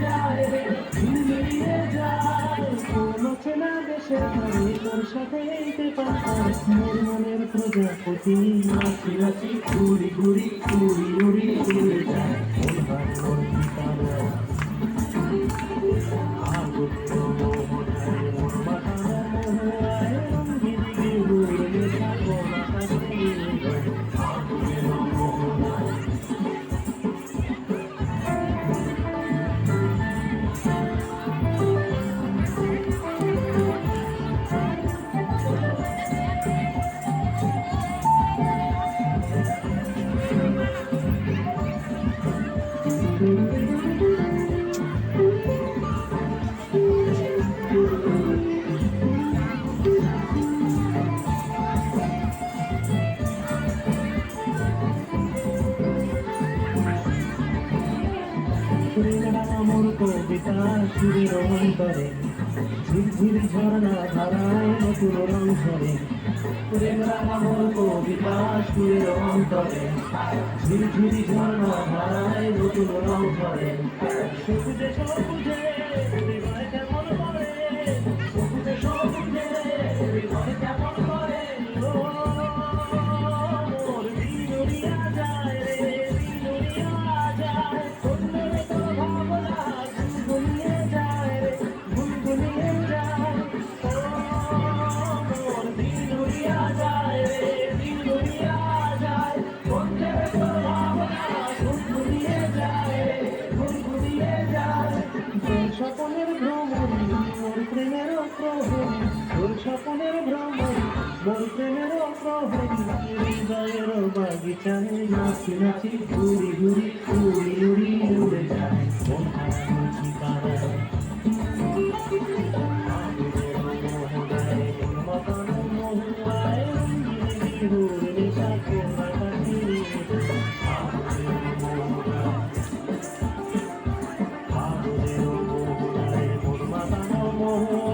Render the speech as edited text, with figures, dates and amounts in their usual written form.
যায় রে, মিলিয়ে যায় কোন চেনা দেশের ঘরে তোর সাথে এইতে পাঠায় মোর মনের প্রজাপতি নাচি নাচি ঘুরি ঘুরি উড়ি উড়ি উড়ে যায় মোর মোর ঠিকানা আগুনের মোহনায় মোর মাথা মোহনায় রঙিন ঘুরে থাকো বাতাসে আগুনের মোহনায় মোর কবিতা সুরের অন্তরে ঝিরঝির ঝর্ণা ধারায় নতুন রং ঝরে মোর কবিতা সুরের অন্তরে ঝিরঝিরি ঝর্ণা ধারায় নতুন রং ঝরে সবুজে সবুজে হৃদয় কেমন করে সবুজে সবুজে হৃদয় কেমন করে মোর দিন উড়িয়া যায় রে দিন উড়িয়া যায় স্বপনের ভ্রমণ মোর প্রেমের প্রহরী তোর স্বপনের ভ্রমণ মোর প্রেমের প্রহরী হৃদয়ের বাগিচায় নাচি নাচি ঘুরি ঘুরি উড়ি উড়ি উড়ে যায় মন হারানোর ঠিকানা মোহনায় মন মাতানো মোহনায় রঙিন বিহুর নেশা কোনা কাটিয়ে মোহনায় মোর মাতানো মোহনায়